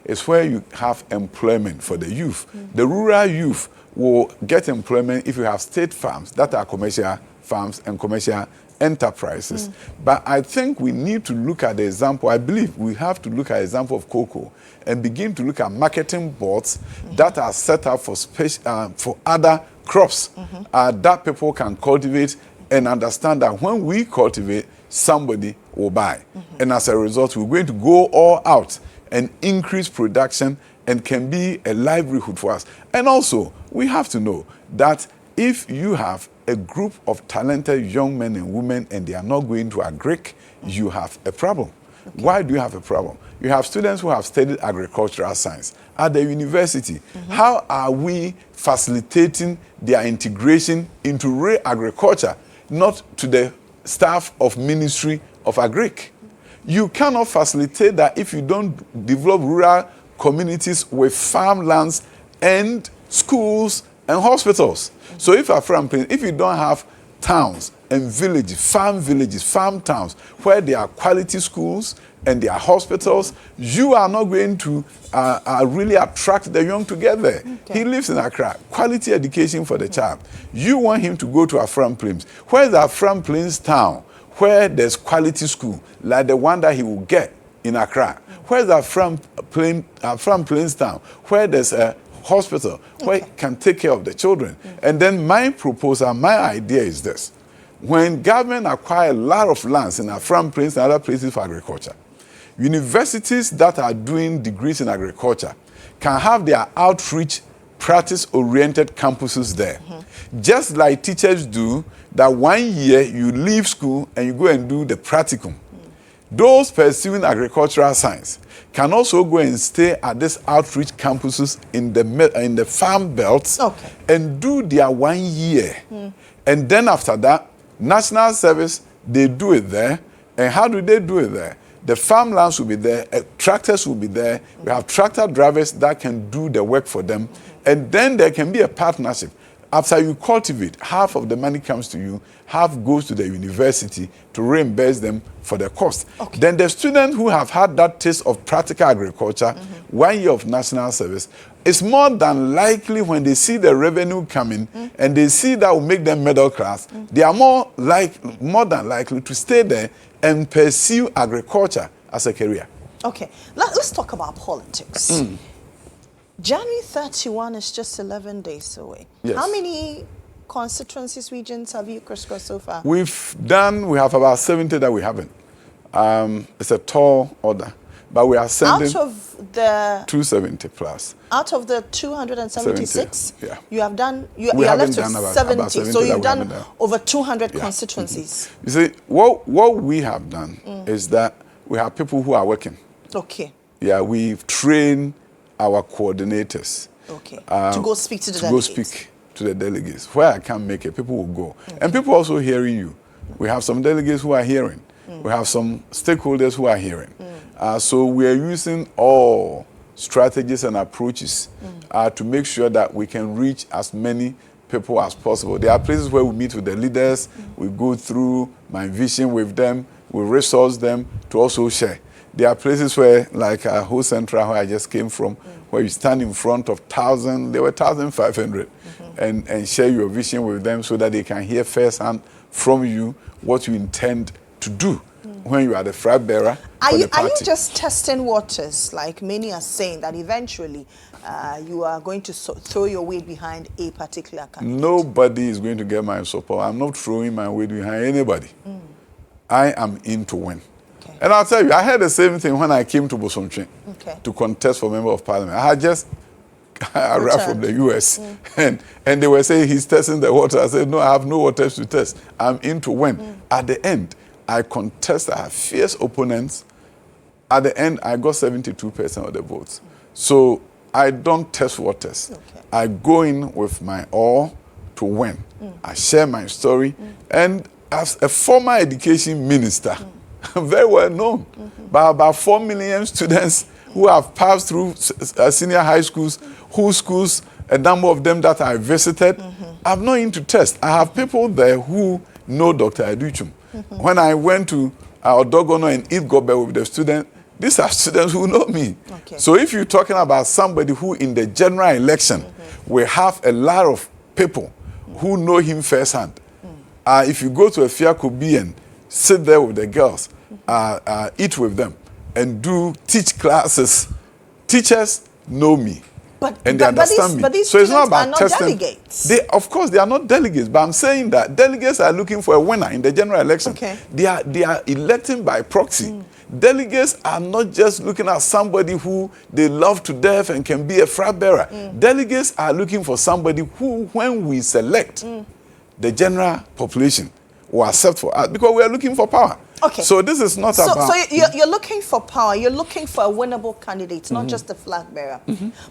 It's where you have employment for the youth. The rural youth will get employment if you have state farms that are commercial farms and commercial enterprises. But I think we need to look at the example. I believe we have to look at the example of cocoa and begin to look at marketing boards that are set up for other crops that people can cultivate and understand that when we cultivate, somebody will buy. And as a result, we're going to go all out and increase production and can be a livelihood for us. And also, we have to know that if you have a group of talented young men and women and they are not going to agric, you have a problem. Okay. Why do you have a problem? You have students who have studied agricultural science at the university. How are we facilitating their integration into rural agriculture, not to the staff of Ministry of Agric? You cannot facilitate that if you don't develop rural communities with farmlands and schools and hospitals. So if you don't have towns and villages, farm towns, where there are quality schools and there are hospitals, you are not going to really attract the young to get there. Okay. He lives in Accra. Quality education for the child. You want him to go to Afram Plains. Where is Afram Plains town where there's quality school, like the one that he will get in Accra? Where's Afram Plains town where there's a hospital where he can take care of the children? And then my proposal, my idea is this. When government acquire a lot of lands in Afram Plains and other places for agriculture, universities that are doing degrees in agriculture can have their outreach, practice-oriented campuses there. Just like teachers do, that 1 year you leave school and you go and do the practicum. Those pursuing agricultural science can also go and stay at these outreach campuses in the farm belts and do their 1 year. And then after that, national service, they do it there. And how do they do it there? The farmlands will be there, tractors will be there. We have tractor drivers that can do the work for them. And then there can be a partnership. After you cultivate, half of the money comes to you, half goes to the university to reimburse them for the cost. Then the students who have had that taste of practical agriculture, 1 year of national service, it's more than likely when they see the revenue coming and they see that will make them middle class, they are more than likely to stay there and pursue agriculture as a career. Okay, let's talk about politics. January 31 is just 11 days away. Yes. How many constituencies, regions have you crisscrossed so far? We have about 70 that we haven't. It's a tall order, but we are sending out of the 270 plus. Out of the 276, 70, yeah. You have done. You are left with about 70. So you've done over 200 constituencies. You see, what we have done is that we have people who are working. Okay. Yeah, we've trained our coordinators. Okay. To go speak to the delegates. Go speak to the delegates. Where I can't make it, people will go. And people also hearing you. We have some delegates who are hearing. We have some stakeholders who are hearing. So we are using all strategies and approaches to make sure that we can reach as many people as possible. There are places where we meet with the leaders. We go through my vision with them. We resource them to also share. There are places where, like Ho Central, where I just came from, where you stand in front of 1,000, there were 1,500, and share your vision with them so that they can hear firsthand from you what you intend to do when you are the flag bearer for the party. Are you just testing waters, like many are saying, that eventually you are going to throw your weight behind a particular candidate? Nobody is going to get my support. I'm not throwing my weight behind anybody. I am in to win. And I'll tell you, I had the same thing when I came to Bosomtwe to contest for Member of Parliament. I had just arrived from the US, and they were saying he's testing the water. I said, no, I have no waters to test. I'm in to win. At the end, I contest. I have fierce opponents. At the end, I got 72% of the votes. So I don't test waters. I go in with my all to win. I share my story. And as a former education minister, very well known by about 4 million students who have passed through senior high schools, whose schools, a number of them that I visited, I've not into test. I have people there who know Dr. Adutwum. When I went to Odogono and eat gobe with the students, these are students who know me. Okay. So if you're talking about somebody who in the general election will have a lot of people who know him firsthand, if you go to a Fiakobi and sit there with the girls, eat with them, and teach classes, teachers know me. And they understand me. But these so it's not about are not testing. Delegates. Of course, they are not delegates, but I'm saying that delegates are looking for a winner in the general election. Okay. They are electing by proxy. Delegates are not just looking at somebody who they love to death and can be a flag bearer. Delegates are looking for somebody who, when we select, the general population will accept for us, because we are looking for power. Okay. So this is not about... So you're looking for power. You're looking for a winnable candidate, not just a flag bearer.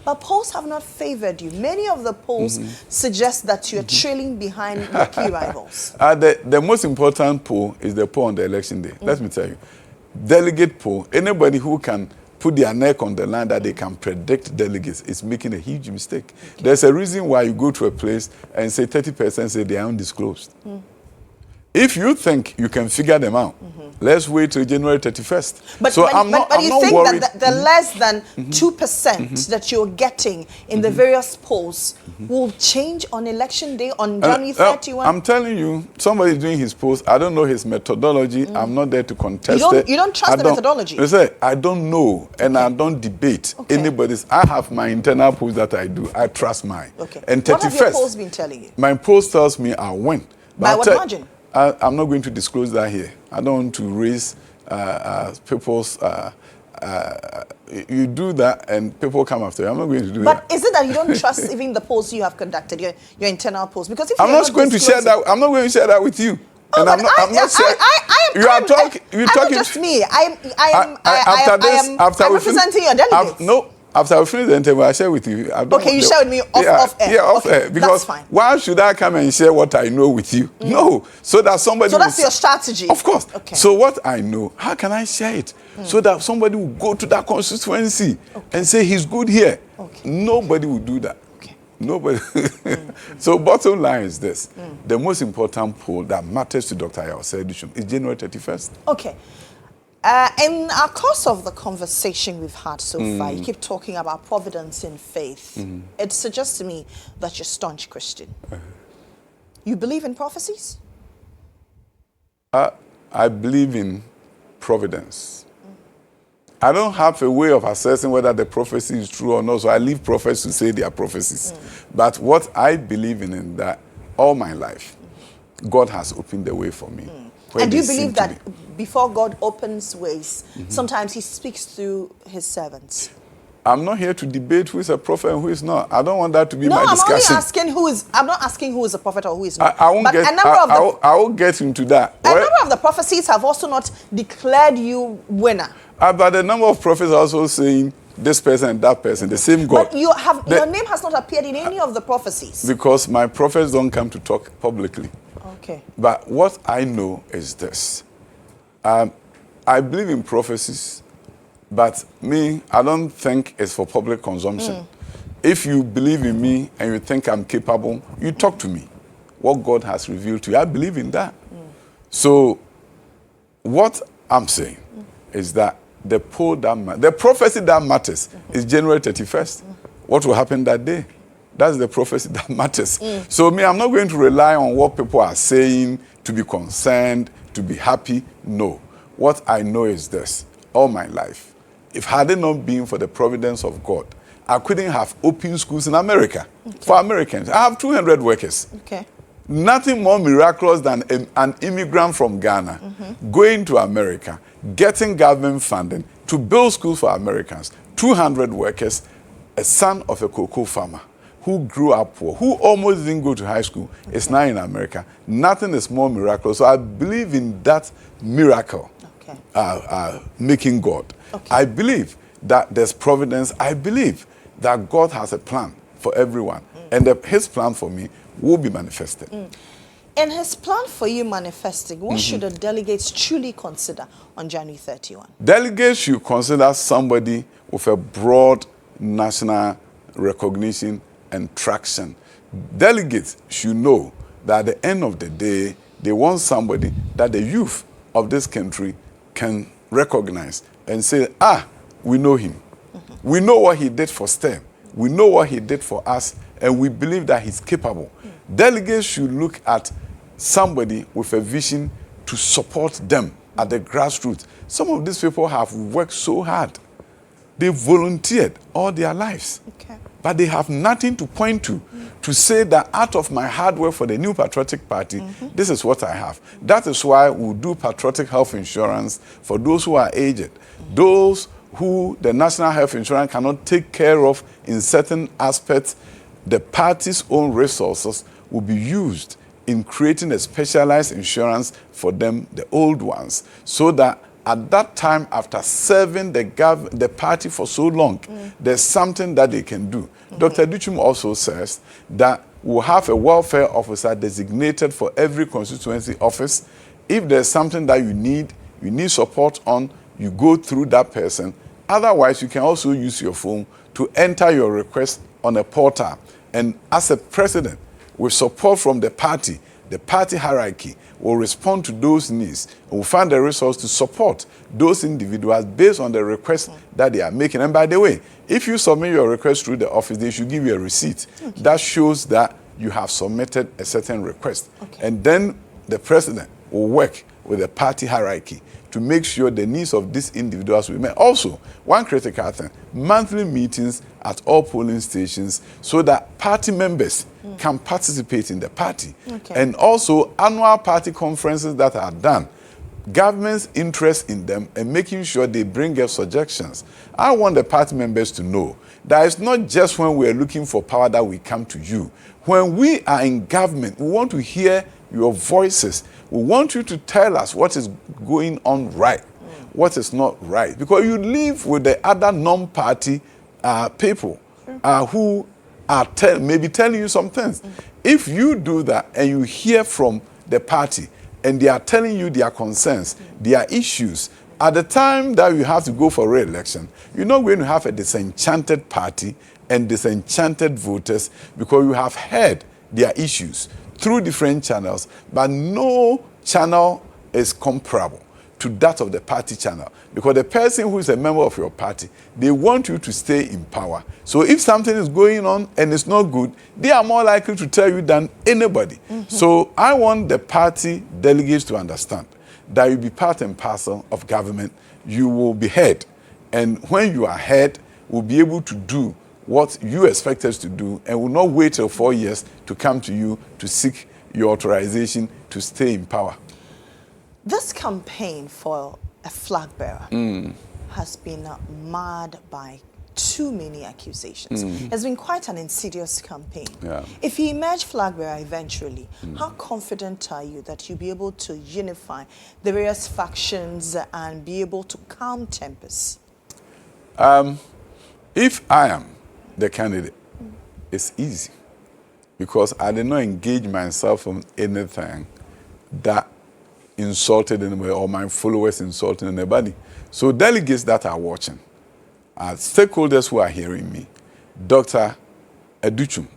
But polls have not favored you. Many of the polls suggest that you're trailing behind your key rivals. The most important poll is the poll on the election day. Let me tell you. Delegate poll, anybody who can put their neck on the line that they can predict delegates is making a huge mistake. Okay. There's a reason why you go to a place and say 30% say they are undisclosed. If you think you can figure them out, let's wait till January 31st. But you think worried. that the less than 2% that you're getting in the various polls will change on election day on January 31? I'm telling you, somebody is doing his polls. I don't know his methodology. I'm not there to contest it. You don't trust the methodology? You say, I don't know, and I don't debate anybody's. I have my internal polls that I do. I trust mine. Okay. And 31st, what have your polls been telling you? My polls tells me I'll win. By what margin? I'm not going to disclose that here. I don't want to raise people's... you do that and people come after you. I'm not going to do that. But is it that you don't trust even the polls you have conducted, your internal polls? Because if I'm not going to share that. I'm not going to share that with you. Oh, and I'm not sharing. You are talking. You're talking. Not just me. I'm representing your delegates. After we finish the interview, I'll share with you. Okay, you share with me off air. Yeah, off air. Because why should I come and share what I know with you? No. So that somebody... So that's your strategy? Of course. Okay. So what I know, how can I share it? So that somebody will go to that constituency and say he's good here. Okay. Nobody will do that. Okay. Nobody. So bottom line is this. The most important poll that matters to Dr. Yaw Osei Adutwum is January 31st. Okay. In our course of the conversation we've had so far, you keep talking about providence in faith. It suggests to me that you're a staunch Christian. You believe in prophecies? I believe in providence. I don't have a way of assessing whether the prophecy is true or not, so I leave prophets to say their prophecies. But what I believe in is that all my life, God has opened the way for me. And do you believe that before God opens ways, sometimes he speaks through his servants? I'm not here to debate who is a prophet and who is not. I don't want that to be my discussion. I'm only asking I'm not asking who is a prophet or who is not. I won't get into that. A number of the prophecies have also not declared you winner. But a number of prophets are also saying this person and that person, the same God. But your name has not appeared in any of the prophecies. Because my prophets don't come to talk publicly. Okay. But what I know is this. I believe in prophecies, but I don't think it's for public consumption. If you believe in me and you think I'm capable, you talk to me. What God has revealed to you, I believe in that. So what I'm saying is that the prophecy that matters is January 31st. What will happen that day? That's the prophecy that matters. So I'm not going to rely on what people are saying to be concerned, to be happy. No. What I know is this. All my life, if had it not been for the providence of God, I couldn't have open schools in America for Americans. I have 200 workers. Okay. Nothing more miraculous than an immigrant from Ghana going to America, getting government funding to build schools for Americans. 200 workers, a son of a cocoa farmer who grew up poor, who almost didn't go to high school, is now in America. Nothing is more miraculous. So I believe in that miracle making God. I believe that there's providence. I believe that God has a plan for everyone. And his plan for me will be manifested. In his plan for you manifesting, what should the delegates truly consider on January 31? Delegates should consider somebody with a broad national recognition and traction. Delegates should know that at the end of the day, they want somebody that the youth of this country can recognize and say, we know him. We know what he did for STEM. We know what he did for us, and we believe that he's capable. Delegates should look at somebody with a vision to support them at the grassroots. Some of these people have worked so hard. They volunteered all their lives. Okay. But they have nothing to point to say that out of my hard work for the New Patriotic Party, this is what I have. That is why we'll do patriotic health insurance for those who are aged. Those who the national health insurance cannot take care of in certain aspects, the party's own resources will be used in creating a specialized insurance for them, the old ones, so that at that time, after serving the party for so long, there's something that they can do. Dr. Adutwum also says that we'll have a welfare officer designated for every constituency office. If there's something that you need support on, you go through that person. Otherwise, you can also use your phone to enter your request on a portal. And as a president, with support from the party hierarchy will respond to those needs and will find the resource to support those individuals based on the request that they are making. And by the way, if you submit your request through the office, they should give you a receipt. That shows that you have submitted a certain request. And then the president will work with the party hierarchy to make sure the needs of these individuals will be met. Also, one critical thing, monthly meetings at all polling stations so that party members can participate in the party. And also annual party conferences that are done. Government's interest in them and making sure they bring up suggestions. I want the party members to know that it's not just when we are looking for power that we come to you. When we are in government, we want to hear your voices. We want you to tell us what is going on right, what is not right. Because you live with the other non-party people who are maybe telling you some things. If you do that and you hear from the party and they are telling you their concerns, their issues, at the time that you have to go for re-election, you're not going to have a disenchanted party and disenchanted voters because you have heard their issues through different channels, but no channel is comparable to that of the party channel. Because the person who is a member of your party, they want you to stay in power. So if something is going on and it's not good, they are more likely to tell you than anybody. So I want the party delegates to understand that you be part and parcel of government. You will be heard. And when you are heard, we'll be able to do what you expect us to do and will not wait till 4 years to come to you to seek your authorization to stay in power. This campaign for a flag bearer has been marred by too many accusations. It's been quite an insidious campaign. If you emerge flag bearer eventually, how confident are you that you'll be able to unify the various factions and be able to calm tempers? If I am the candidate, it's easy because I did not engage myself in anything that insulted anybody or my followers insulting anybody. So delegates that are watching, stakeholders who are hearing me, Dr. Adutwum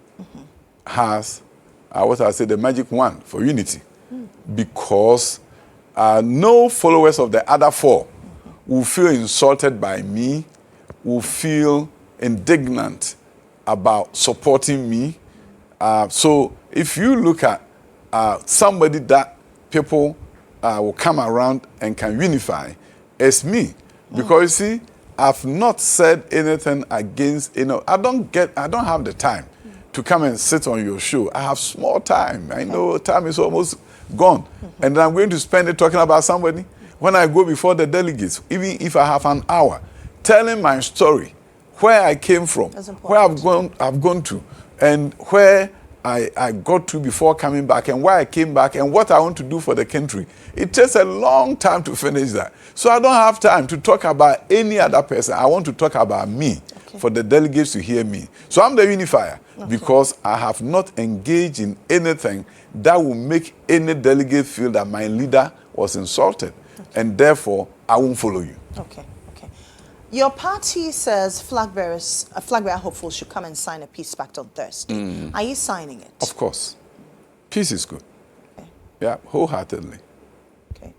has what I say the magic wand for unity because no followers of the other four will feel insulted by me, will feel indignant about supporting me. So if you look at somebody that people will come around and can unify, it's me. Because you see, I've not said anything against, I don't have the time to come and sit on your show. I have small time. I know time is almost gone. And then I'm going to spend it talking about somebody. When I go before the delegates, even if I have an hour, telling my story, where I came from, where I've gone to, and where I got to before coming back, and why I came back, and what I want to do for the country. It takes a long time to finish that. So I don't have time to talk about any other person. I want to talk about me, for the delegates to hear me. So I'm the unifier. because I have not engaged in anything that will make any delegate feel that my leader was insulted, and therefore I won't follow you. Okay. Your party says flag bearer hopefuls should come and sign a peace pact on Thursday. Are you signing it? Of course. Peace is good. Okay. Yeah, wholeheartedly. Okay.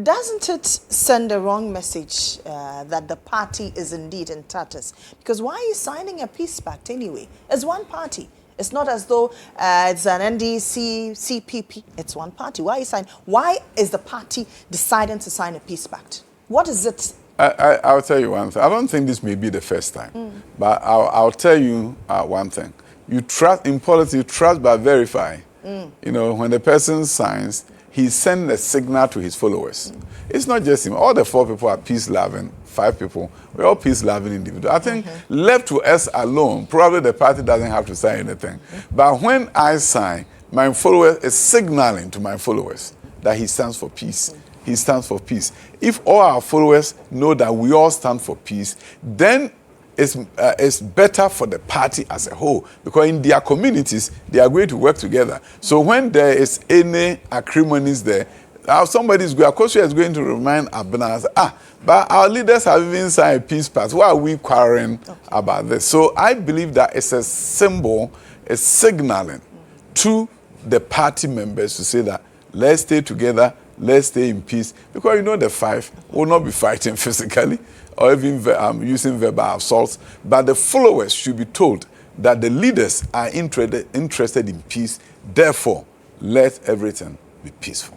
Doesn't it send a wrong message that the party is indeed in tatters? Because why are you signing a peace pact anyway? It's one party. It's not as though it's an NDC, CPP. It's one party. Why are you signing? Why is the party deciding to sign a peace pact? What is it? I'll tell you one thing. I don't think this may be the first time, but I'll tell you one thing. You trust in politics. You trust but verify. You know, when the person signs, he sends a signal to his followers. It's not just him. All the 4 people are peace-loving. 5 people, we're all peace-loving individuals. I think left to us alone, probably the party doesn't have to sign anything. But when I sign, my followers is signaling to my followers that he stands for peace. He stands for peace. If all our followers know that we all stand for peace, then it's better for the party as a whole, because in their communities, they are going to work together. So when there is any acrimonies there, somebody is going, Akosua is going to remind Abena, but our leaders have even signed a peace pact. Why are we quarreling about this? So I believe that it's a symbol, a signaling to the party members to say that let's stay together, let's stay in peace. Because you know the 5 will not be fighting physically or even using verbal assaults, but the followers should be told that the leaders are interested in peace. Therefore, let everything be peaceful.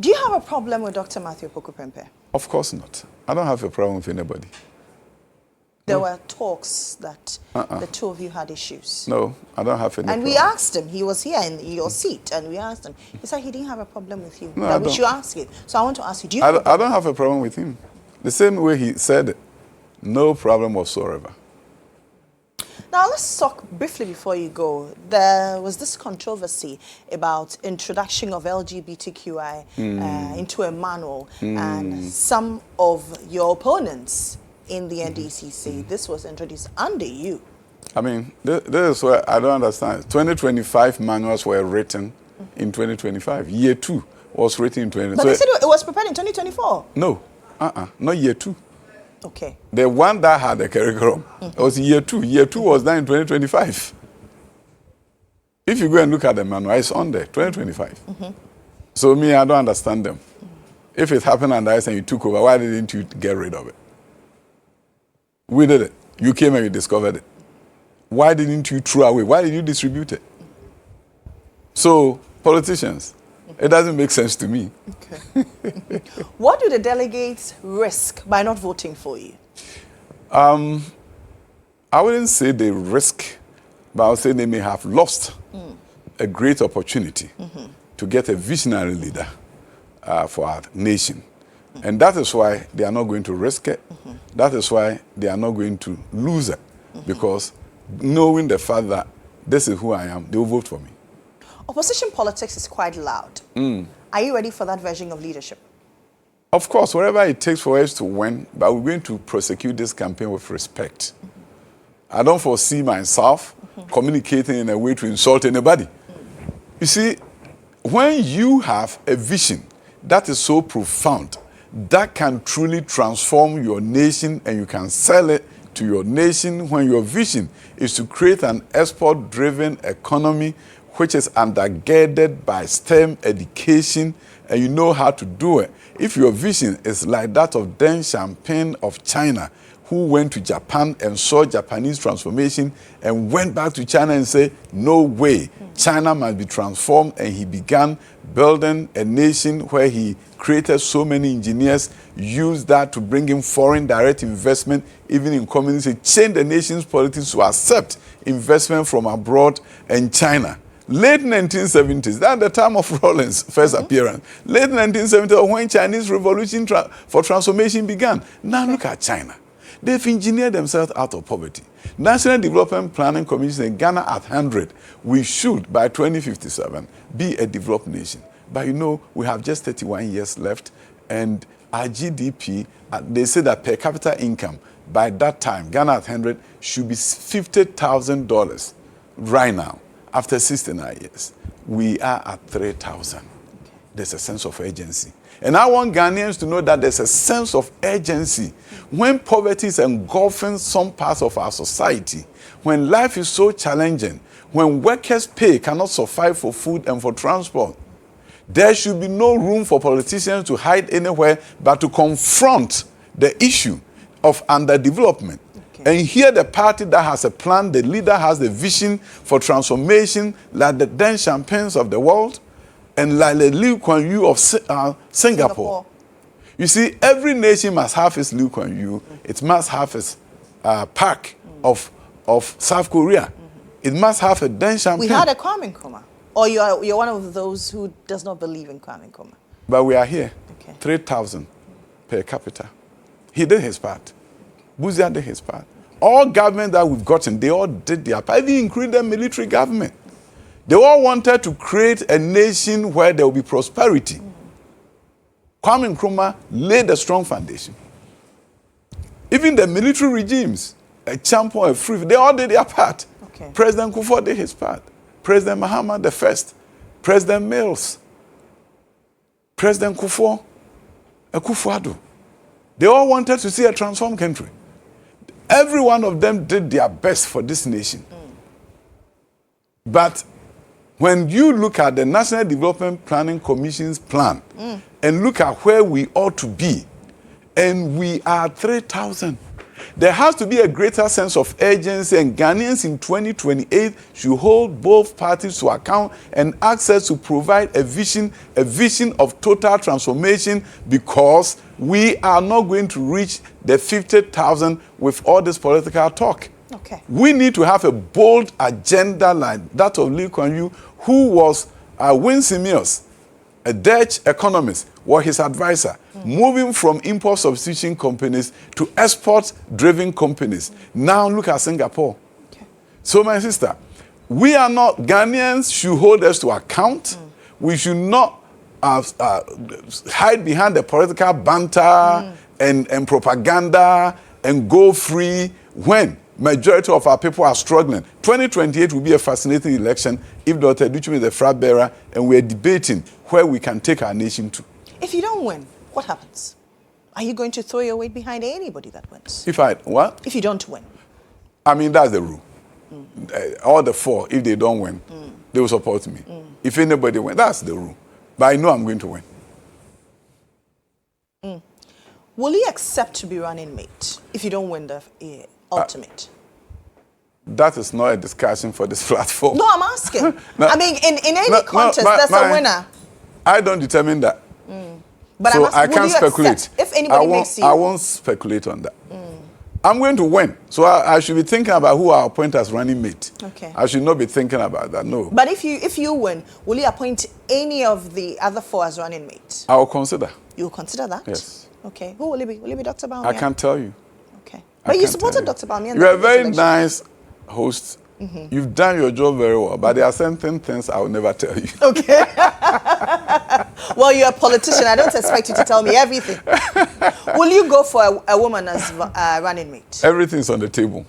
Do you have a problem with Dr. Matthew Opoku-Prempeh? Of course not. I don't have a problem with anybody. There were talks that the 2 of you had issues. No, I don't have any problem. And we asked him, he was here in your seat, and we asked him. He said he didn't have a problem with you. No, that we should ask you. So I want to ask you, do you I don't have a problem with him. The same way he said it. No problem whatsoever. Now, let's talk briefly before you go. There was this controversy about introduction of LGBTQI into a manual, and some of your opponents in the NDC say this was introduced under you. I mean, this is where I don't understand. 2025 manuals were written in 2025. Year 2 was written in 2025. But they said it was prepared in 2024. No, not year 2. Okay. The one that had the curriculum was year 2. Year 2 was done in 2025. If you go and look at the manual, it's on there, 2025. So me, I don't understand them. If it happened under us and you took over, why didn't you get rid of it? We did it. You came and you discovered it. Why didn't you throw away? Why did you distribute it? So, politicians, it doesn't make sense to me. Okay. What do the delegates risk by not voting for you? I wouldn't say they risk, but I would say they may have lost a great opportunity to get a visionary leader for our nation. And that is why they are not going to risk it. That is why they are not going to lose it. Because knowing the fact that this is who I am, they will vote for me. Opposition politics is quite loud. Are you ready for that version of leadership? Of course, whatever it takes for us to win, but we're going to prosecute this campaign with respect. I don't foresee myself communicating in a way to insult anybody. You see, when you have a vision that is so profound, that can truly transform your nation, and you can sell it to your nation, when your vision is to create an export-driven economy which is undergirded by STEM education, and you know how to do it. If your vision is like that of Deng Xiaoping of China, who went to Japan and saw Japanese transformation and went back to China and said, no way, China must be transformed, and he began building a nation where he created so many engineers, used that to bring in foreign direct investment, even in communities. He changed the nation's politics to accept investment from abroad and China. Late 1970s, that's the time of Rawlings' first appearance. Late 1970s, when Chinese revolution for transformation began. Now look at China. They've engineered themselves out of poverty. National Development Planning Commission in Ghana at 100. We should, by 2057, be a developed nation. But you know, we have just 31 years left, and our GDP, they say that per capita income, by that time, Ghana at 100 should be $50,000 right now, after 69 years. We are at 3,000. There's a sense of urgency. And I want Ghanaians to know that there's a sense of urgency. When poverty is engulfing some parts of our society, when life is so challenging, when workers' pay cannot suffice for food and for transport, there should be no room for politicians to hide anywhere but to confront the issue of underdevelopment. Okay. And here the party that has a plan, the leader has the vision for transformation, like the Deng Xiaopings of the world, and like the Lee Kuan Yew of Singapore. You see, every nation must have its Lee Kuan Yew. It must have its Park of South Korea. It must have a Deng Xiaoping. We had a Kwame Nkrumah. Or you're one of those who does not believe in Kwame Nkrumah. But we are here. Okay. 3,000 per capita. He did his part. Buzia did his part. All government that we've gotten, they all did their part, even including the military government. They all wanted to create a nation where there will be prosperity. Kwame Nkrumah laid a strong foundation. Even the military regimes, a champion, a free, they all did their part. Okay. President Kufuor did his part. President Mahama the First, President Mills, President Kufuor, Akufo-Addo. They all wanted to see a transformed country. Every one of them did their best for this nation. But when you look at the National Development Planning Commission's plan and look at where we ought to be, and we are 3,000, there has to be a greater sense of urgency, and Ghanaians in 2028 should hold both parties to account and access to provide a vision of total transformation, because we are not going to reach the 50,000 with all this political talk. Okay. We need to have a bold agenda like that of Lee Kuan Yew, who was Winston Mills, a Dutch economist, was his advisor, moving from import substitution companies to export-driven companies. Now look at Singapore. Okay. So my sister, we are not, Ghanaians should hold us to account. We should not hide behind the political banter and propaganda and go free when majority of our people are struggling. 2028 will be a fascinating election if Dr. Adutwum is the flag bearer and we're debating where we can take our nation to. If you don't win, what happens? Are you going to throw your weight behind anybody that wins? What? If you don't win. I mean, that's the rule. All the four, if they don't win, they will support me. If anybody wins, that's the rule. But I know I'm going to win. Will you accept to be running mate if you don't win the ultimate? That is not a discussion for this platform. No, I'm asking. I mean, in any contest, there's a winner. I don't determine that. But so I can't speculate. If anybody makes you... I won't speculate on that. I'm going to win. So I should be thinking about who I appoint as running mate. Okay. I should not be thinking about that, no. But if you win, will you appoint any of the other four as running mates? I will consider. You will consider that? Yes. Okay. Who will it be? Will it be Dr. Bawumia? I can't tell you. Okay. But you supported Dr. Bawumia. You're a very nice host. You've done your job very well, but there are certain things I will never tell you. Okay. Well, you're a politician. I don't expect you to tell me everything. Will you go for a woman as running mate? Everything's on the table.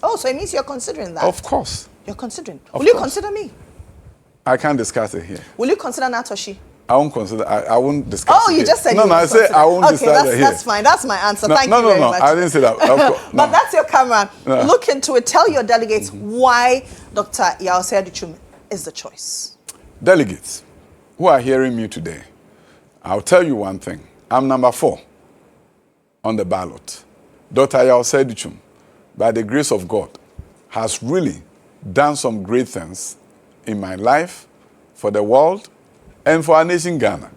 Oh, so it means you're considering that? Of course. You're considering. Will you consider me? I can't discuss it here. Will you consider Natoshi? I won't consider. I won't discuss. Oh, you just said no. I said I won't discuss it here. That's fine. That's my answer. Thank you very much. No, I didn't say that. But that's your camera. No. Look into it. Tell your delegates why Dr. Yaw Osei Adutwum is the choice. Delegates who are hearing me today, I'll tell you one thing. I'm number 4 on the ballot. Dr. Yaw Osei Adutwum, by the grace of God, has really done some great things in my life, for the world, and for our nation, Ghana.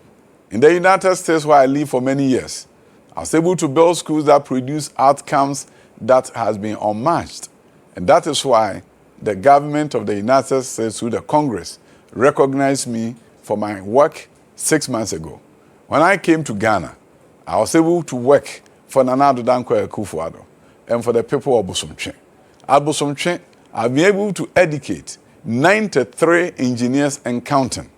In the United States, where I lived for many years, I was able to build schools that produce outcomes that has been unmatched. And that is why the government of the United States, through the Congress, recognized me for my work 6 months ago. When I came to Ghana, I was able to work for Nana Addo Dankwa Akufo-Addo and for the people of Bosomtwe. At Bosomtwe, I've been able to educate 93 engineers and counting.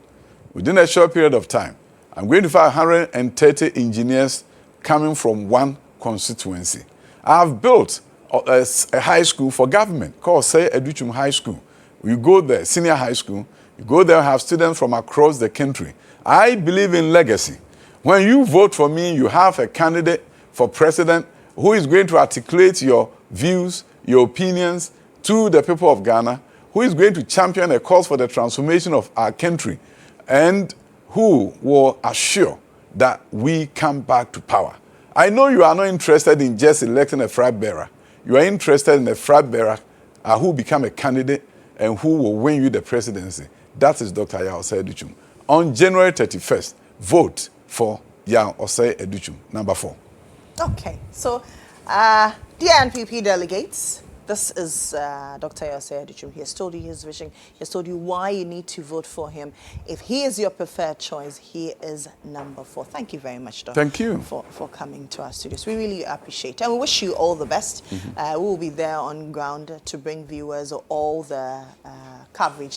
Within a short period of time, I'm going to find 130 engineers coming from one constituency. I've built a high school for government called Osei Adutwum High School. You go there, senior high school, you go there and have students from across the country. I believe in legacy. When you vote for me, you have a candidate for president who is going to articulate your views, your opinions to the people of Ghana, who is going to champion a cause for the transformation of our country, and who will assure that we come back to power. I know you are not interested in just electing a flag bearer. You are interested in a flag bearer who become a candidate and who will win you the presidency. That is Dr. Yaw Osei Adutwum. On January 31st, vote for Yaw Osei Adutwum, number 4. Okay, so dear NPP delegates, this is Dr. Yaw Osei Adutwum. He has told you his vision. He has told you why you need to vote for him. If he is your preferred choice, he is number 4. Thank you very much, Doctor. Thank you. For coming to our studios. We really appreciate it. And we wish you all the best. We will be there on ground to bring viewers all the coverage